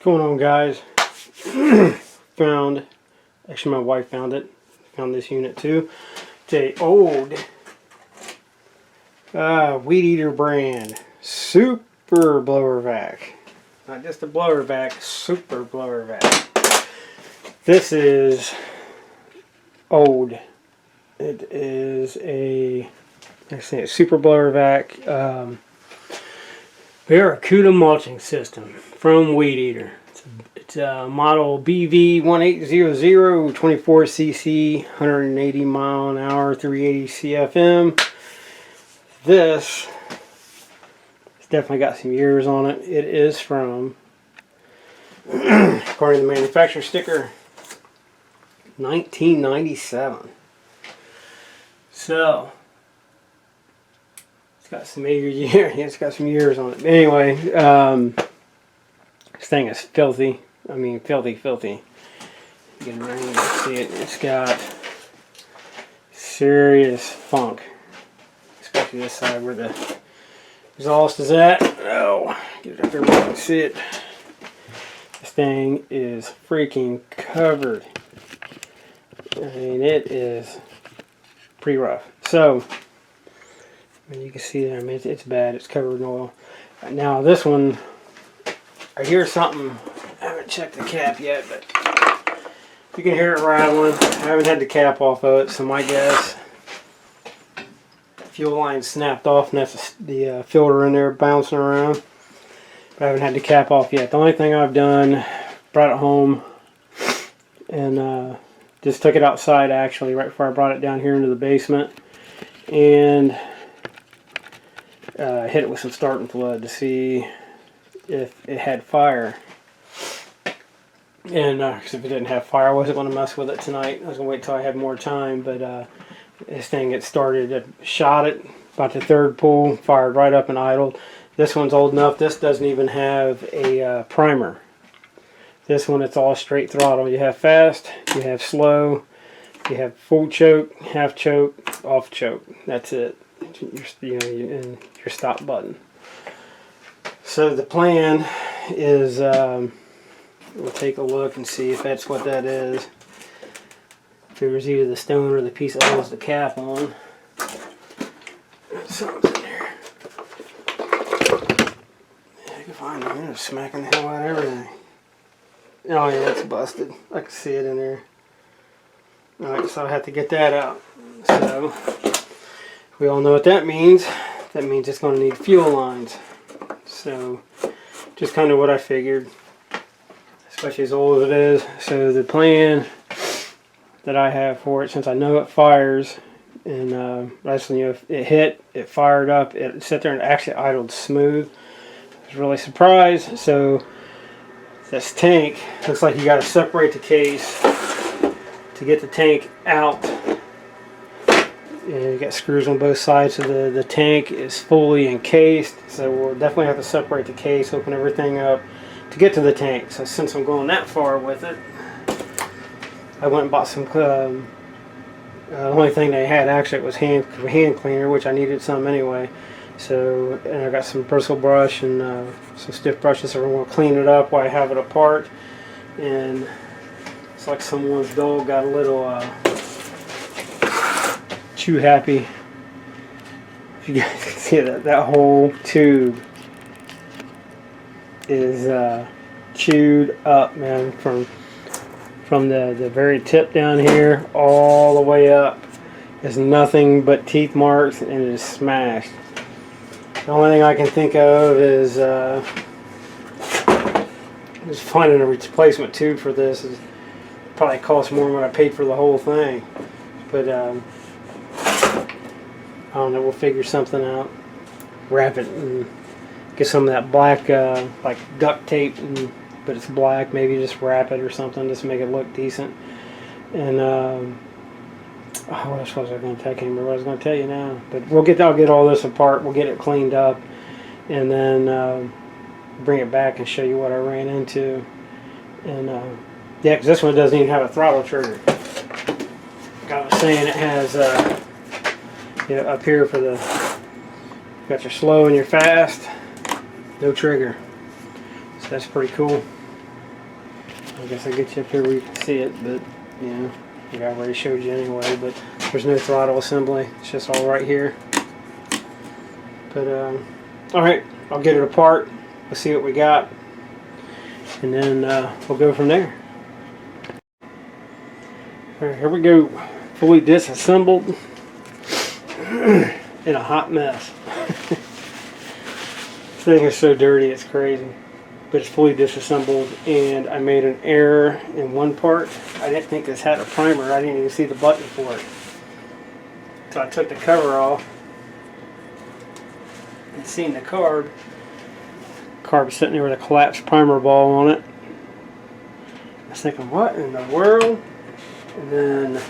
Going on, guys? Actually my wife found this unit too. It's a old weed eater brand super blower vac, not just a blower vac, super blower vac. This is old. It is a super blower vac. Barracuda mulching system from Weed Eater. It's a model BV1800, 24cc, 180 mile an hour, 380 CFM. This has definitely got some years on it. It is from, according to the manufacturer sticker, 1997. So it's got some years. Yeah, it's got some years on it. But anyway, this thing is filthy. I mean, filthy. You can really see it. It's got serious funk, especially this side where the exhaust is at. Oh, get it up there where you can see it. This thing is freaking covered. I mean, it is pretty rough. So, you can see there, I mean, it's bad. It's covered in oil. Now, this one, I hear something. I haven't checked the cap yet, but you can hear it rattling. I haven't had the cap off of it, so my guess, fuel line snapped off, and that's the filter in there bouncing around. But I haven't had the cap off yet. The only thing I've done, brought it home, and just took it outside actually right before I brought it down here into the basement, and hit it with some starting fluid to see if it had fire. And because if it didn't have fire, I wasn't going to mess with it tonight. I was going to wait till I had more time. But this thing gets started. I shot it about the third pull, fired right up and idled. This one's old enough. This doesn't even have a primer. This one, it's all straight throttle. You have fast, you have slow, you have full choke, half choke, off choke. That's it. And your stop button. So the plan is, we'll take a look and see if that's what that is. If it was either the stone or the piece that holds the cap on. Something's in there. Yeah, I can find it. I'm smacking the hell out of everything. Oh yeah, it's busted. I can see it in there. Alright, so I have to get that out. So, we all know what that means. That means it's going to need fuel lines. So, just kind of what I figured. Especially as old as it is. So the plan that I have for it, since I know it fires, and actually, you know, if it hit, it fired up, it sat there and actually idled smooth. I was really surprised. So this tank looks like you got to separate the case to get the tank out. And you got screws on both sides, so the tank is fully encased. So we'll definitely have to separate the case, open everything up to get to the tank. So since I'm going that far with it, I went and bought some. The only thing they had actually was hand cleaner, which I needed some anyway. So, and I got some bristle brush and some stiff brushes. So we're going to clean it up while I have it apart. And it's like someone's dog got a little chew happy. If you guys can see that whole tube is chewed up, man, from the very tip down here all the way up. There's nothing but teeth marks, and it is smashed. The only thing I can think of is just finding a replacement tube for this. It probably cost more than what I paid for the whole thing, but I don't know, we'll figure something out. Wrap it and get some of that black like duct tape, but it's black. Maybe just wrap it or something just to make it look decent. And what else was I going to tell you? I can't remember what I was going to tell you now. But I'll get all this apart. We'll get it cleaned up, and then bring it back and show you what I ran into. And yeah, because this one doesn't even have a throttle trigger. Like I was saying, it has you know, up here for the, you got your slow and your fast, no trigger. So that's pretty cool. I guess I'll get you up here where you can see it, but you know, I think I already showed you anyway. But there's no throttle assembly. It's just all right here. But all right, I'll get it apart. We'll see what we got, and then we'll go from there. All right, here we go. Fully disassembled in a hot mess. This thing is so dirty, it's crazy. But it's fully disassembled, and I made an error in one part. I didn't think this had a primer. I didn't even see the button for it. So I took the cover off and seen the carb. Carb's sitting there with a collapsed primer ball on it. I was thinking, what in the world? And then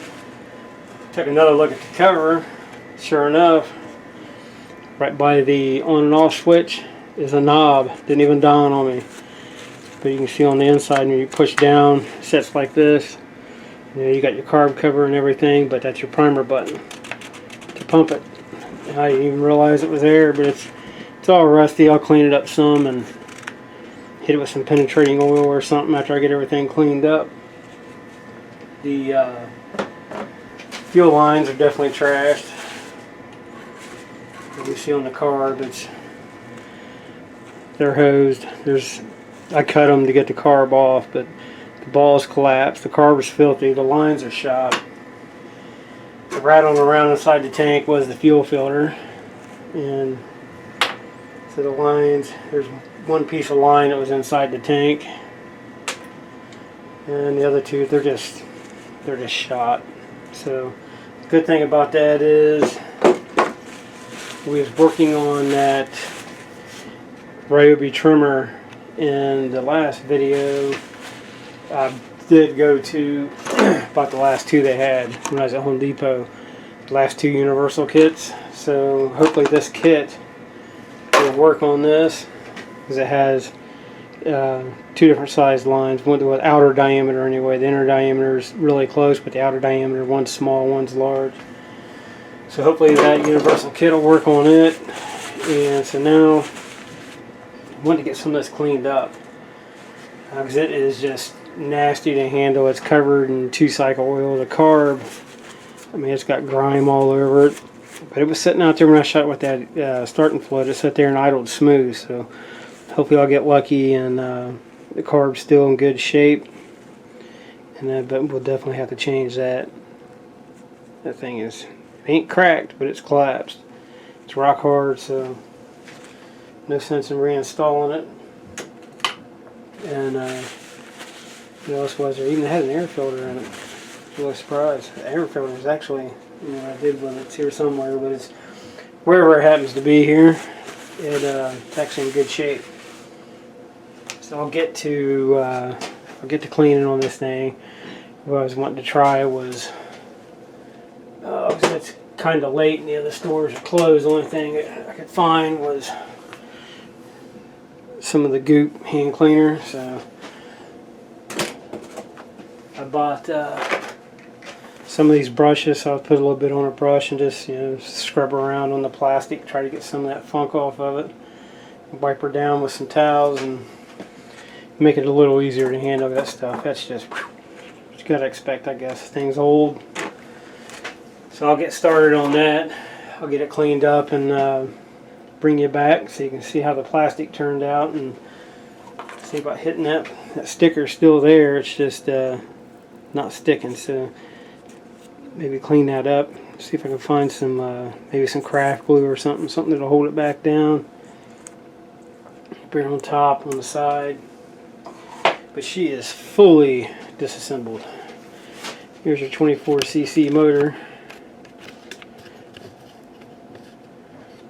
took another look at the cover. Sure enough, right by the on and off switch is a knob. Didn't even dawn on me. But you can see on the inside when you push down, it sets like this. You know, you got your carb cover and everything, but that's your primer button to pump it. I didn't even realize it was there, but it's all rusty. I'll clean it up some and hit it with some penetrating oil or something after I get everything cleaned up. The fuel lines are definitely trashed. As you see on the carb, they're hosed. I cut them to get the carb off, but the ball's collapsed. The carb is filthy. The lines are shot. The rattling around inside the tank was the fuel filter, and so the lines. There's one piece of line that was inside the tank, and the other two they're just shot. So the good thing about that is we was working on that Ryobi trimmer in the last video. I did go to about the last two they had when I was at Home Depot. The last two universal kits. So hopefully this kit will work on this, because it has two different sized lines. One with outer diameter anyway. The inner diameter is really close, but the outer diameter, one's small, one's large. So hopefully that universal kit will work on it. And so now I want to get some of this cleaned up, because it is just nasty to handle. It's covered in 2-cycle oil. The carb, I mean, it's got grime all over it. But it was sitting out there when I shot with that starting fluid. It sat there and idled smooth. So hopefully I'll get lucky and the carb's still in good shape. And but we'll definitely have to change that. That thing is, it ain't cracked, but it's collapsed. It's rock hard, so no sense in reinstalling it. And what else was there? Even had an air filter in it. Really surprised. The air filter is actually, I did one. It's here somewhere, but it's wherever it happens to be here. It's actually in good shape. So I'll get to cleaning on this thing. What I was wanting to try was, it's kind of late and the other stores are closed. The only thing I could find was some of the Goop hand cleaner. So I bought some of these brushes. So I'll put a little bit on a brush and just scrub around on the plastic, try to get some of that funk off of it. Wipe her down with some towels and make it a little easier to handle that stuff. That's just what you gotta expect, I guess. Thing's old. So I'll get started on that. I'll get it cleaned up and bring you back so you can see how the plastic turned out and see about hitting that. That sticker's still there. It's just not sticking. So maybe clean that up. See if I can find some maybe some craft glue or something that'll hold it back down. Put it on top, on the side. But she is fully disassembled. Here's your 24cc motor.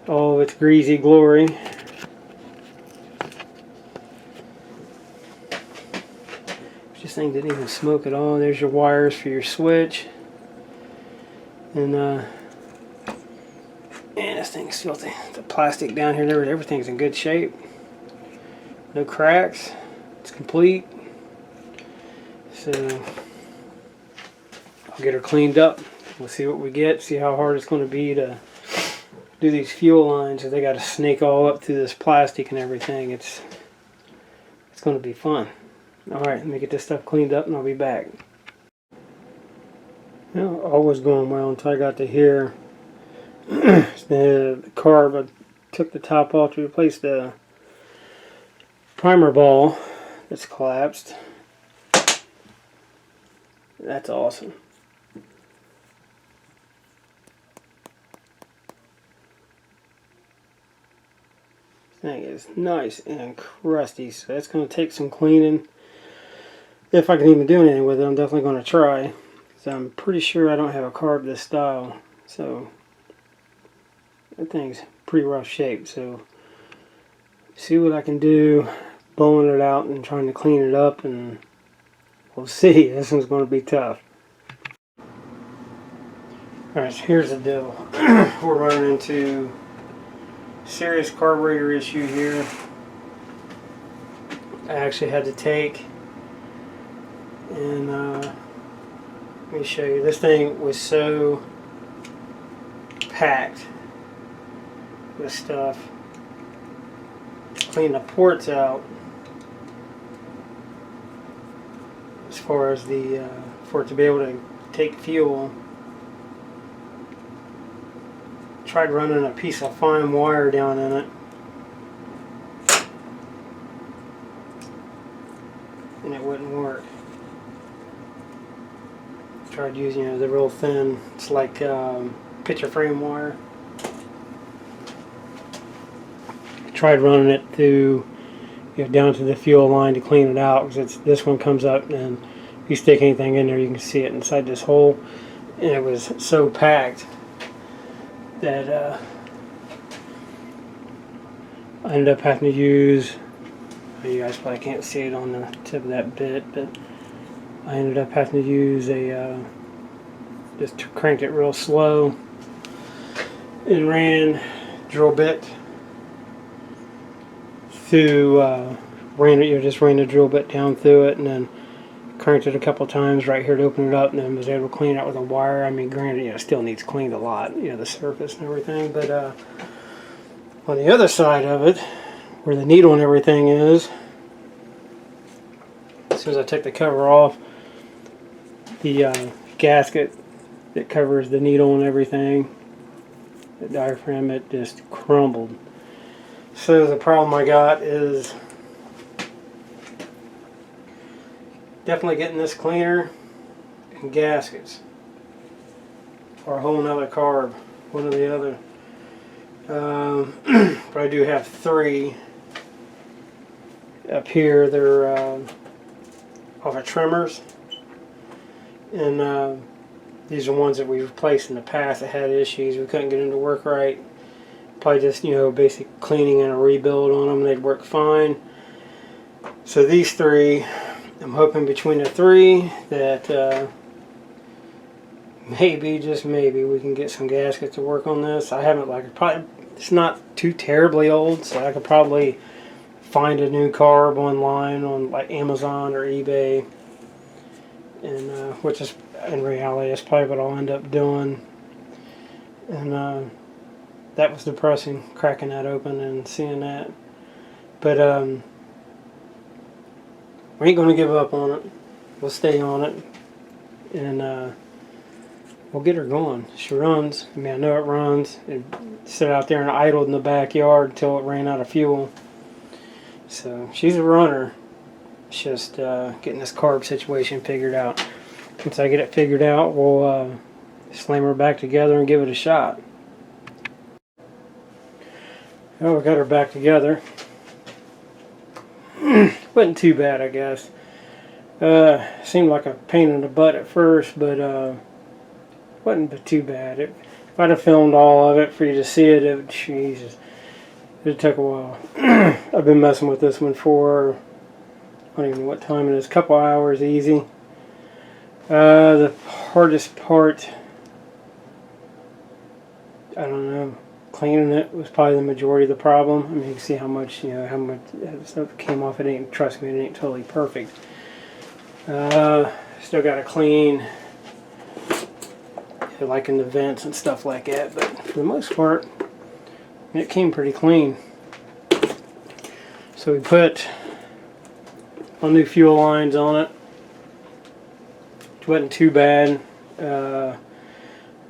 All of its greasy glory. This thing didn't even smoke at all. There's your wires for your switch. And this thing's filthy. The plastic down here, everything's in good shape. No cracks. It's complete. So I'll get her cleaned up. We'll see what we get. See how hard it's going to be to do these fuel lines. If they got to snake all up through this plastic and everything, it's going to be fun. Alright, let me get this stuff cleaned up and I'll be back. Well, all was going well until I got to here. The carb, I took the top off to replace the primer ball that's collapsed. That's awesome. This thing is nice and crusty, so that's going to take some cleaning. If I can even do anything with it, I'm definitely going to try. So I'm pretty sure I don't have a carb this style, so that thing's pretty rough shape. So see what I can do, blowing it out and trying to clean it up, and we'll see. This one's going to be tough. Alright, so here's the deal. We're running into a serious carburetor issue here. I actually had to take and let me show you. This thing was so packed with stuff. Clean the ports out as far as the for it to be able to take fuel. Tried running a piece of fine wire down in it, and it wouldn't work. Tried using the real thin, it's like picture frame wire. Tried running it through, down to the fuel line to clean it out, because this one comes up, and if you stick anything in there, you can see it inside this hole, and it was so packed that I ended up having to use, you guys probably can't see it on the tip of that bit, but I ended up having to use a just cranked it real slow and ran drill bit through, just ran the drill bit down through it, and then cranked it a couple times right here to open it up, and then was able to clean it out with a wire. I mean, granted, it still needs cleaned a lot, the surface and everything, but on the other side of it, where the needle and everything is, as soon as I took the cover off, the gasket that covers the needle and everything, the diaphragm, it just crumbled. So the problem I got is definitely getting this cleaner and gaskets, or a whole nother carb, one or the other. But I do have 3 up here. They're off of trimmers, and these are ones that we replaced in the past that had issues. We couldn't get them to work right. Probably just basic cleaning and a rebuild on them, they'd work fine. So these 3, I'm hoping between the 3 that maybe, just maybe, we can get some gaskets to work on this. I haven't, it's not too terribly old, so I could probably find a new carb online on like Amazon or eBay, and which is, in reality, that's probably what I'll end up doing. And that was depressing, cracking that open and seeing that. But we ain't going to give up on it. We'll stay on it, and we'll get her going. She runs. I mean, I know it runs. It sat out there and idled in the backyard until it ran out of fuel. So she's a runner. It's just getting this carb situation figured out. Once I get it figured out, we'll slam her back together and give it a shot. Oh, we got her back together. Wasn't too bad, I guess. Seemed like a pain in the butt at first, but wasn't too bad. If I'd have filmed all of it for you to see it, Jesus, it took a while. I've been messing with this one for, I don't even know what time it is, a couple hours easy. The hardest part, I don't know, cleaning it was probably the majority of the problem. I mean, you can see how much stuff came off. It ain't, trust me, it ain't totally perfect. Still got to clean, like in the vents and stuff like that, but for the most part, it came pretty clean. So we put new fuel lines on it. It wasn't too bad. I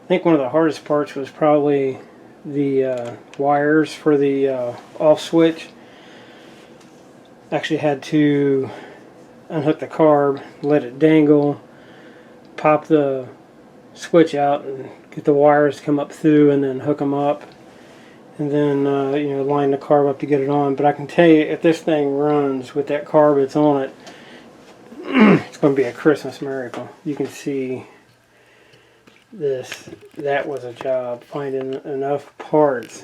think one of the hardest parts was probably the wires for the off switch. Actually had to unhook the carb, let it dangle, pop the switch out and get the wires to come up through, and then hook them up, and then line the carb up to get it on. But I can tell you, if this thing runs with that carb that's on it, it's going to be a Christmas miracle. You can see this. That was a job, finding enough parts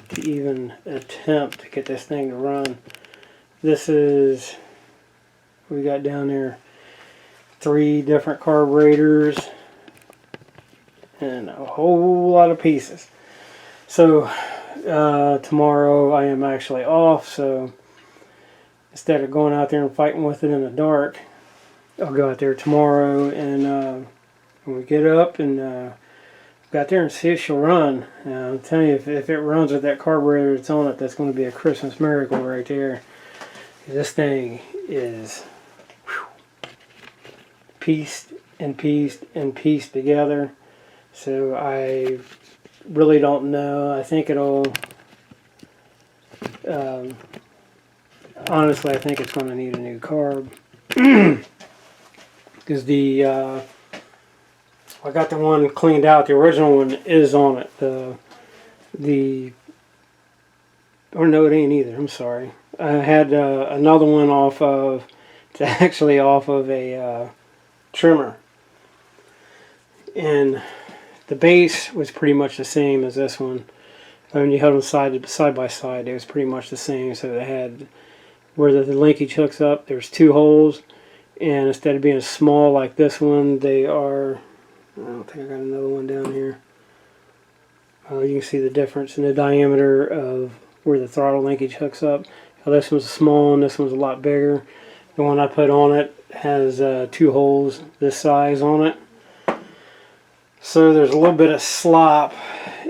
to even attempt to get this thing to run. This is, we got down there 3 different carburetors and a whole lot of pieces. So tomorrow I am actually off, so instead of going out there and fighting with it in the dark, I'll go out there tomorrow, and when we get up and go out there and see if she'll run. I'm telling you, if it runs with that carburetor that's on it, that's going to be a Christmas miracle right there. This thing is pieced and pieced and pieced together. So I really don't know. I think it'll, honestly, I think it's going to need a new carb. Because I got the one cleaned out. The original one is on it. Or no, it ain't either. I'm sorry. I had another one off of a trimmer, and the base was pretty much the same as this one. When you held them side by side, it was pretty much the same. So they had where the linkage hooks up. There's 2 holes, and instead of being small like this one, they are. I don't think I got another one down here. You can see the difference in the diameter of where the throttle linkage hooks up. Now this one's small and this one's a lot bigger. The one I put on it has 2 holes this size on it. So there's a little bit of slop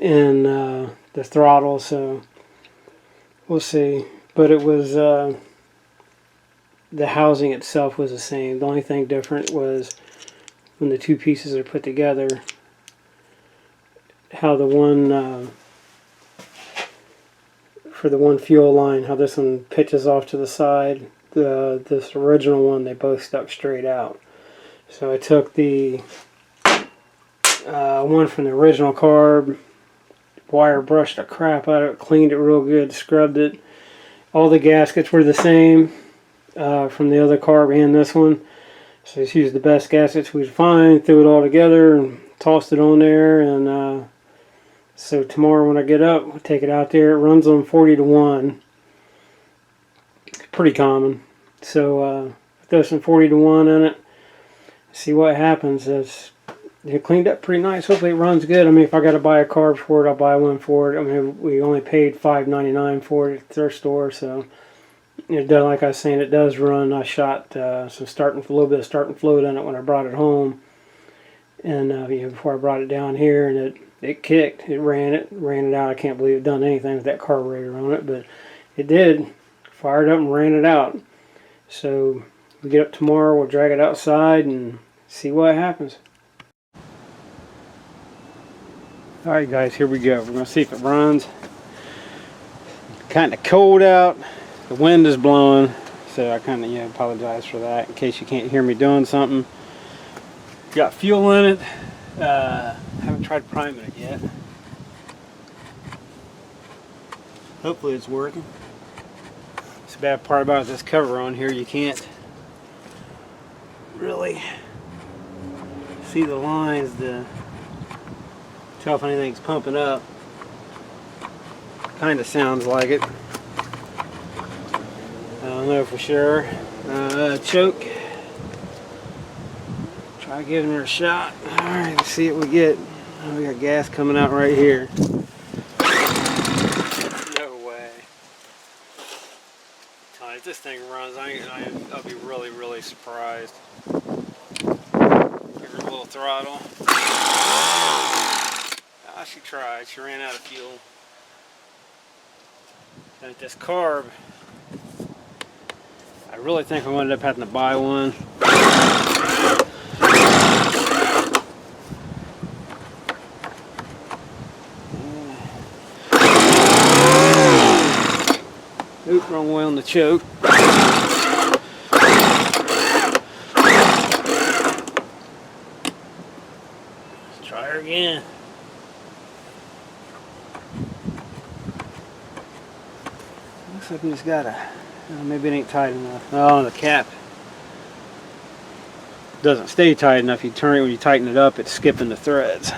in the throttle, so we'll see. But it was, the housing itself was the same. The only thing different was when the 2 pieces are put together, how the one for the one fuel line, how this one pitches off to the side. This original one, they both stuck straight out. So I took the one from the original carb, wire brushed the crap out of it, cleaned it real good, scrubbed it. All the gaskets were the same from the other carb and this one. So just used the best gaskets we could find, threw it all together, and tossed it on there. And so tomorrow when I get up, we'll take it out there. It runs on 40 to 1. It's pretty common. So throw some 40 to 1 in it. See what happens. It cleaned up pretty nice. Hopefully it runs good. I mean, if I got to buy a carb for it, I'll buy one for it. I mean, we only paid $5.99 for it at their store, so it does, like I was saying, it does run. I shot a little bit of starting fluid in it when I brought it home, and before I brought it down here, and it kicked. It ran it out. I can't believe it done anything with that carburetor on it, but it did. Fired up and ran it out. So we get up tomorrow, we'll drag it outside and see what happens. Alright guys, here we go. We're going to see if it runs. Kind of cold out. The wind is blowing, so I kind of apologize for that in case you can't hear me doing something. Got fuel in it. Haven't tried priming it yet. Hopefully it's working. It's the bad part about this cover on here, you can't really see the lines to tell if anything's pumping up. Kind of sounds like it. I don't know for sure. Choke. Try giving her a shot. Alright, let's see what we get. Oh, we got gas coming out right here. No way. If this thing runs, I'll be really, really surprised. Give her a little throttle. Ah, she tried. She ran out of fuel. And this carb really think I'm going to end up having to buy one. Oop, wrong way on the choke. Let's try her again. Looks like we just got a... maybe it ain't tight enough. Oh, the cap doesn't stay tight enough. You turn it, when you tighten it up, it's skipping the threads.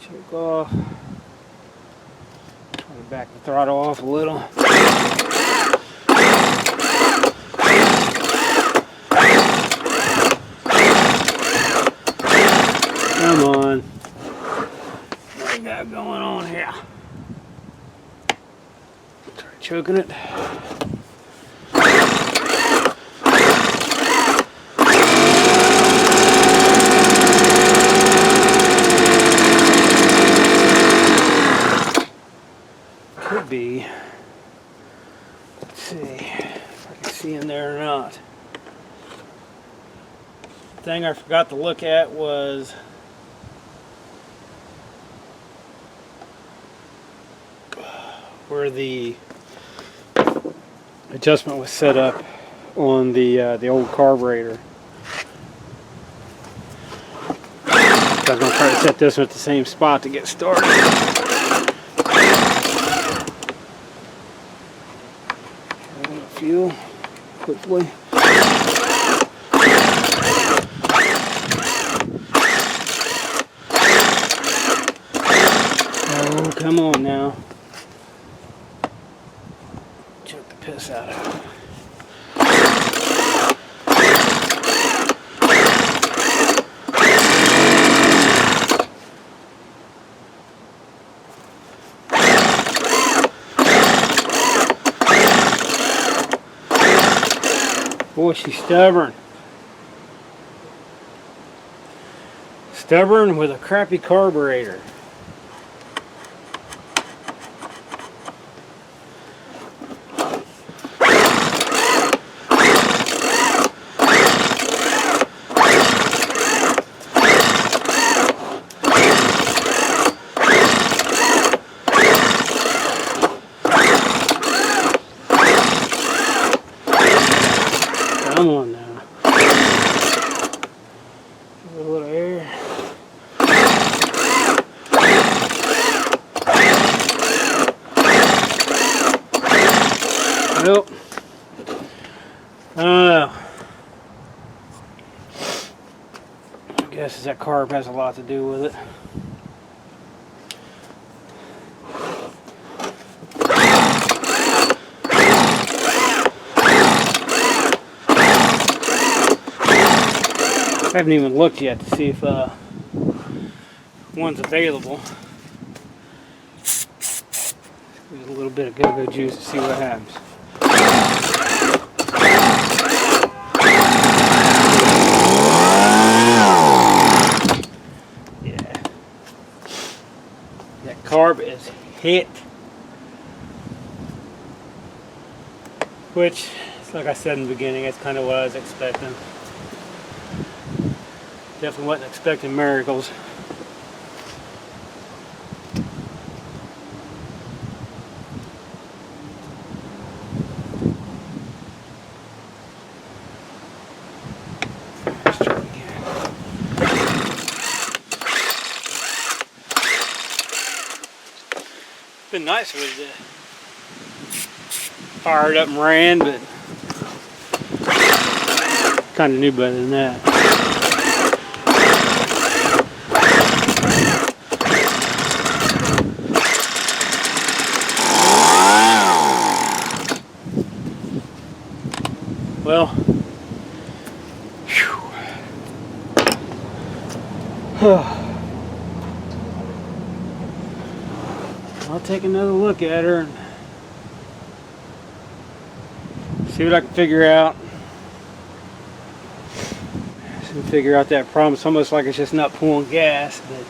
Choke off. Try to back the throttle off a little. Come on. What we got going on here? Try choking it. Could be. Let's see if I can see in there or not. The thing I forgot to look at was where the adjustment was set up on the old carburetor. So I'm going to try to set this one at the same spot to get started. Fuel quickly. Oh, come on now. Choke the piss out of it. Boy, she's stubborn. Stubborn with a crappy carburetor. Come on now. Give it a little air. Nope. I don't know. I guess that carb has a lot to do with it. I haven't even looked yet to see if one's available. Squeeze a little bit of go-go juice to see what happens. Yeah. That carb is hit. Which, like I said in the beginning, that's kind of what I was expecting. Definitely wasn't expecting miracles. Let's try it again. It's been nice with it. Fired up and ran, but kind of knew better than that. Well, I'll take another look at her and see what I can figure out. and figure out that problem. It's almost like it's just not pulling gas, but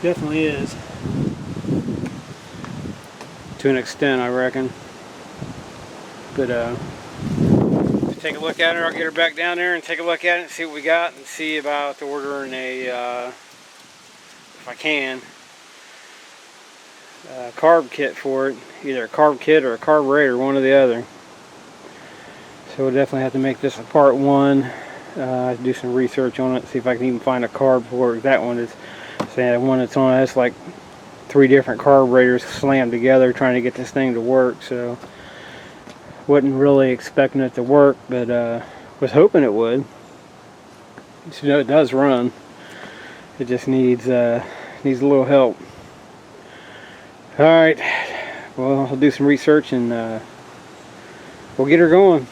definitely is to an extent, I reckon. But let's take a look at her. I'll get her back down there and take a look at it and see what we got, and see about ordering a if I can, carb kit for it, either a carb kit or a carburetor, one or the other. So we'll definitely have to make this a part one. Do some research on it, see if I can even find a carb for it. That one is saying one that's on, that's like 3 different carburetors slammed together trying to get this thing to work. So wasn't really expecting it to work, but was hoping it would. So, you know, it does run. It just needs a little help. All right. Well, I'll do some research and we'll get her going.